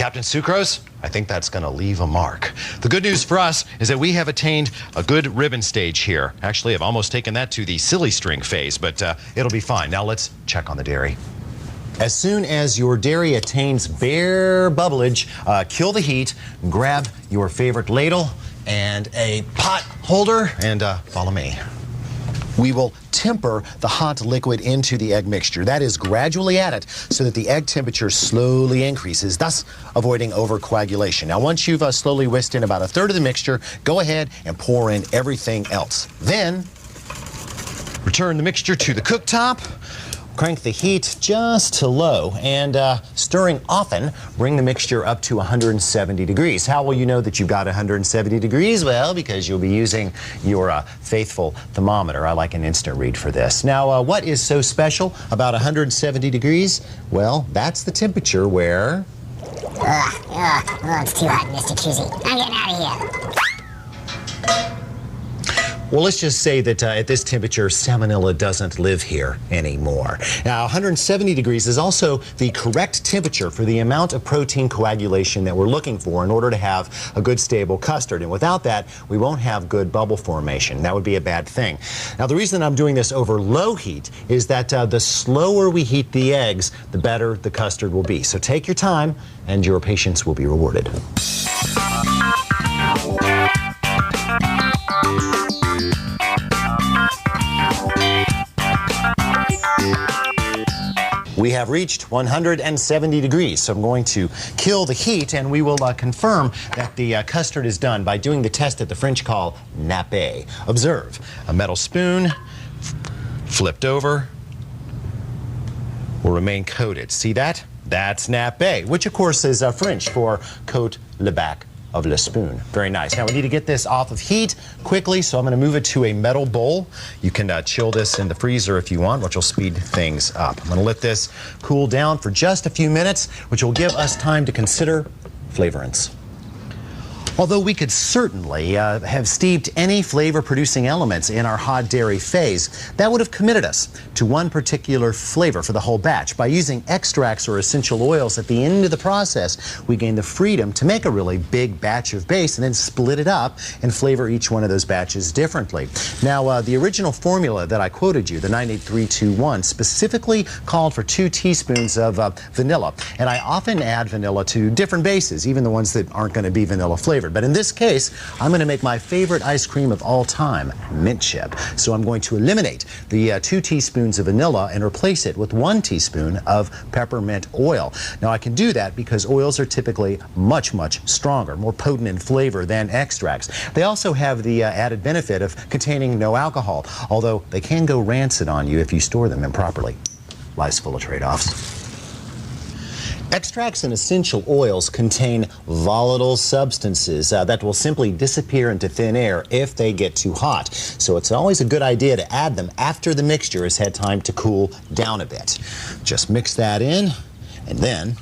Captain Sucrose, I think that's going to leave a mark. The good news for us is that we have attained a good ribbon stage here. Actually, I've almost taken that to the silly string phase, but it'll be fine. Now let's check on the dairy. As soon as your dairy attains bare bubblage, kill the heat, grab your favorite ladle and a pot holder, and follow me. We will temper the hot liquid into the egg mixture. That is, gradually add it so that the egg temperature slowly increases, thus avoiding overcoagulation. Now, once you've slowly whisked in about a third of the mixture, go ahead and pour in everything else. Then, return the mixture to the cooktop. Crank the heat just to low, and stirring often, bring the mixture up to 170 degrees. How will you know that you've got 170 degrees? Well, because you'll be using your faithful thermometer. I like an instant read for this. Now, what is so special about 170 degrees? Well, that's the temperature where... It's too hot, Mr. Choozy. I'm getting out of here. Well, let's just say that at this temperature, salmonella doesn't live here anymore. Now, 170 degrees is also the correct temperature for the amount of protein coagulation that we're looking for in order to have a good stable custard. And without that, we won't have good bubble formation. That would be a bad thing. Now, the reason I'm doing this over low heat is that the slower we heat the eggs, the better the custard will be. So take your time, and your patience will be rewarded. We have reached 170 degrees, so I'm going to kill the heat, and we will confirm that the custard is done by doing the test that the French call nappé. Observe, a metal spoon flipped over will remain coated. See that? That's nappé, which of course is French for coat le bac of le spoon. Very nice. Now we need to get this off of heat quickly, so I'm going to move it to a metal bowl. You can chill this in the freezer if you want, which will speed things up. I'm going to let this cool down for just a few minutes, which will give us time to consider flavorants. Although we could certainly have steeped any flavor-producing elements in our hot dairy phase, that would have committed us to one particular flavor for the whole batch. By using extracts or essential oils at the end of the process, we gain the freedom to make a really big batch of base and then split it up and flavor each one of those batches differently. Now, the original formula that I quoted you, the 98321, specifically called for 2 teaspoons of vanilla. And I often add vanilla to different bases, even the ones that aren't going to be vanilla flavored. But in this case, I'm going to make my favorite ice cream of all time, mint chip. So I'm going to eliminate the 2 teaspoons of vanilla and replace it with 1 teaspoon of peppermint oil. Now I can do that because oils are typically much, much stronger, more potent in flavor than extracts. They also have the added benefit of containing no alcohol, although they can go rancid on you if you store them improperly. Life's full of trade-offs. Extracts and essential oils contain volatile substances that will simply disappear into thin air if they get too hot. So it's always a good idea to add them after the mixture has had time to cool down a bit. Just mix that in, and then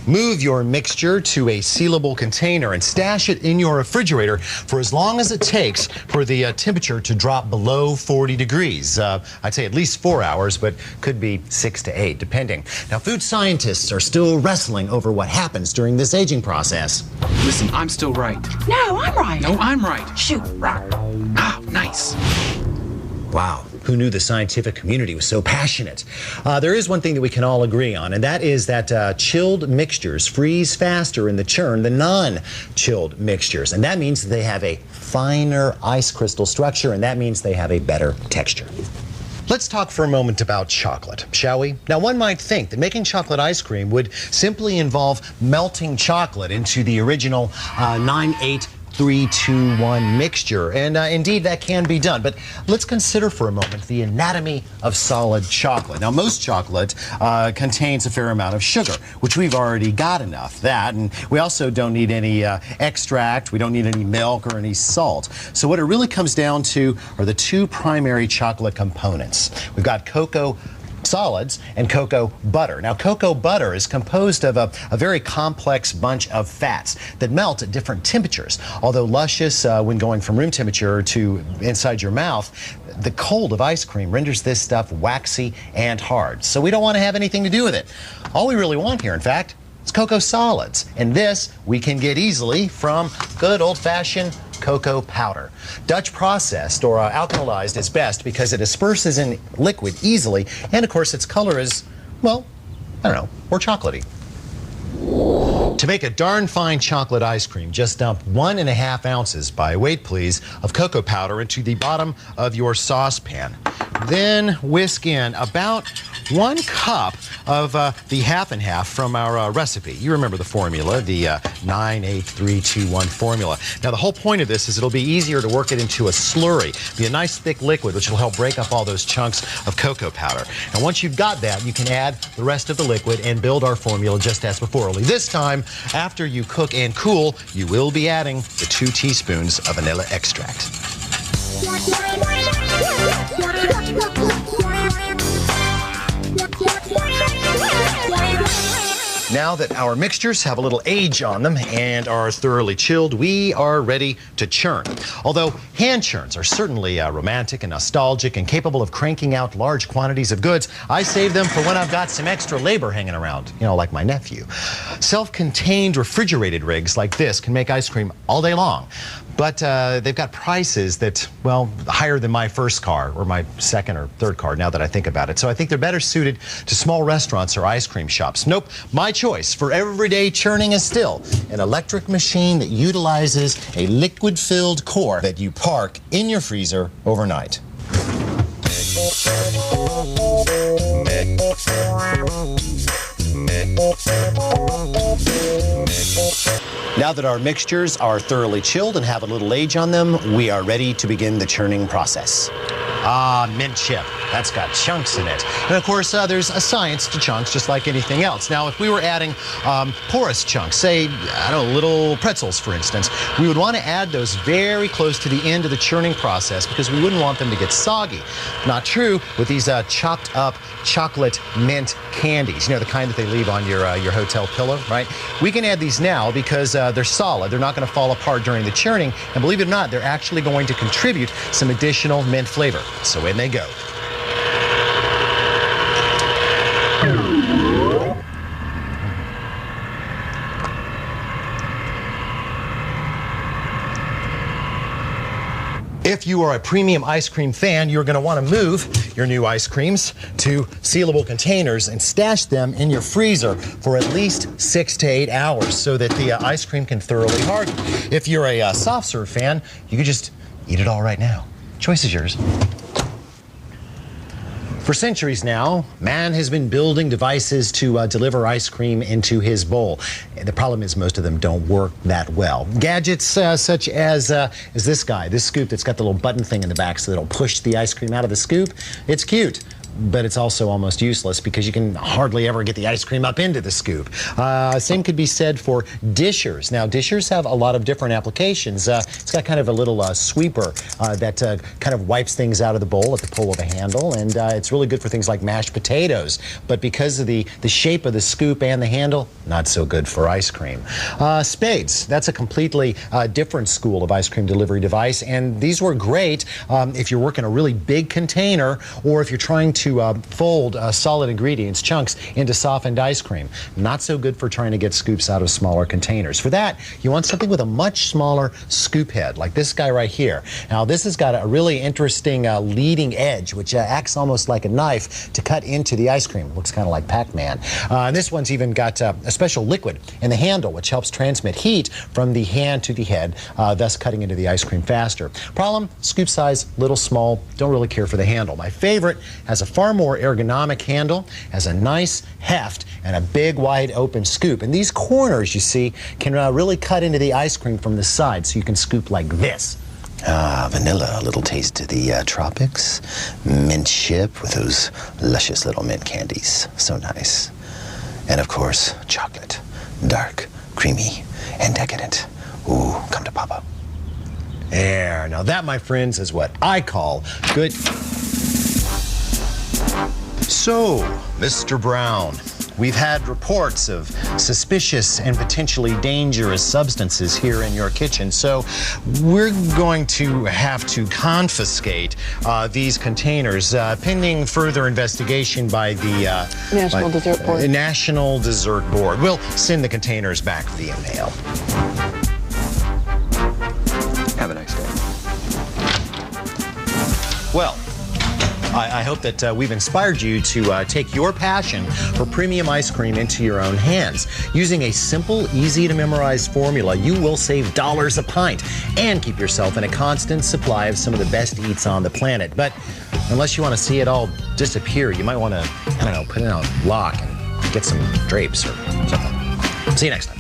move your mixture to a sealable container and stash it in your refrigerator for as long as it takes for the temperature to drop below 40 degrees. I'd say at least 4 hours, but could be 6 to 8, depending. Now, food scientists are still wrestling over what happens during this aging process. Listen, I'm still right. No, I'm right. No, I'm right. Shoot. Ah, nice. Wow. Who knew the scientific community was so passionate? There is one thing that we can all agree on, and that is that chilled mixtures freeze faster in the churn than non-chilled mixtures. And that means that they have a finer ice crystal structure, and that means they have a better texture. Let's talk for a moment about chocolate, shall we? Now, one might think that making chocolate ice cream would simply involve melting chocolate into the original 98321 mixture, and indeed that can be done. But let's consider for a moment the anatomy of solid chocolate. Now, most chocolate contains a fair amount of sugar, which we've already got enough that, and we also don't need any extract, we don't need any milk or any salt. So what it really comes down to are the 2 primary chocolate components. We've got cocoa solids and cocoa butter. Now, cocoa butter is composed of a very complex bunch of fats that melt at different temperatures. Although luscious when going from room temperature to inside your mouth, the cold of ice cream renders this stuff waxy and hard. So we don't want to have anything to do with it. All we really want here, in fact, It's cocoa solids. And this we can get easily from good old-fashioned cocoa powder. Dutch processed or alkalized is best because it disperses in liquid easily, and of course its color is, well, I don't know, more chocolatey. To make a darn fine chocolate ice cream, just dump 1.5 ounces, by weight please, of cocoa powder into the bottom of your saucepan. Then whisk in about 1 cup of the half and half from our recipe. You remember the formula, the 98321 formula. Now the whole point of this is it'll be easier to work it into a slurry, be a nice thick liquid which will help break up all those chunks of cocoa powder. And once you've got that, you can add the rest of the liquid and build our formula just as before. Only this time, after you cook and cool, you will be adding the 2 teaspoons of vanilla extract. Now that our mixtures have a little age on them and are thoroughly chilled, we are ready to churn. Although hand churns are certainly romantic and nostalgic and capable of cranking out large quantities of goods, I save them for when I've got some extra labor hanging around, you know, like my nephew. Self-contained refrigerated rigs like this can make ice cream all day long. But they've got prices that, well, higher than my first car or my second or third car now that I think about it. So I think they're better suited to small restaurants or ice cream shops. Nope, my choice for everyday churning is still an electric machine that utilizes a liquid-filled core that you park in your freezer overnight. Now that our mixtures are thoroughly chilled and have a little age on them, we are ready to begin the churning process. Mint chip. That's got chunks in it. And of course, there's a science to chunks just like anything else. Now, if we were adding porous chunks, say, I don't know, little pretzels, for instance, we would want to add those very close to the end of the churning process because we wouldn't want them to get soggy. Not true with these chopped up chocolate mint candies, you know, the kind that they leave on your hotel pillow, right? We can add these now because they're solid. They're not going to fall apart during the churning. And believe it or not, they're actually going to contribute some additional mint flavor. So in they go. If you are a premium ice cream fan, you're going to want to move your new ice creams to sealable containers and stash them in your freezer for at least 6 to 8 hours so that the ice cream can thoroughly harden. If you're a soft serve fan, you could just eat it all right now. Choice is yours. For centuries now, man has been building devices to deliver ice cream into his bowl. The problem is most of them don't work that well. Gadgets such as this guy, this scoop that's got the little button thing in the back so that it'll push the ice cream out of the scoop. It's cute, but it's also almost useless because you can hardly ever get the ice cream up into the scoop. Same could be said for dishers. Now, dishers have a lot of different applications. It's got kind of a little sweeper that kind of wipes things out of the bowl at the pull of a handle, and it's really good for things like mashed potatoes. But because of the shape of the scoop and the handle, not so good for ice cream. Spades, that's a completely different school of ice cream delivery device, and these work great if you're working a really big container or if you're trying to fold solid ingredients, chunks, into softened ice cream. Not so good for trying to get scoops out of smaller containers. For that, you want something with a much smaller scoop head, like this guy right here. Now, this has got a really interesting leading edge, which acts almost like a knife to cut into the ice cream. Looks kind of like Pac-Man. And this one's even got a special liquid in the handle, which helps transmit heat from the hand to the head, thus cutting into the ice cream faster. Problem, scoop size, little small, don't really care for the handle. My favorite has a far more ergonomic handle, has a nice heft, and a big wide open scoop. And these corners, you see, can really cut into the ice cream from the side, so you can scoop like this. Vanilla, a little taste of the tropics. Mint chip with those luscious little mint candies. So nice. And of course, chocolate. Dark, creamy, and decadent. Ooh, come to Papa. There. Now that, my friends, is what I call good. So, Mr. Brown, We've had reports of suspicious and potentially dangerous substances here in your kitchen, so we're going to have to confiscate these containers pending further investigation by the National Dessert Board. National Dessert Board. We'll send the containers back via mail. Have a nice day. Well, I hope that we've inspired you to take your passion for premium ice cream into your own hands. Using a simple, easy-to-memorize formula, you will save dollars a pint and keep yourself in a constant supply of some of the best eats on the planet. But unless you want to see it all disappear, you might want to, I don't know, put it on lock and get some drapes or something. See you next time.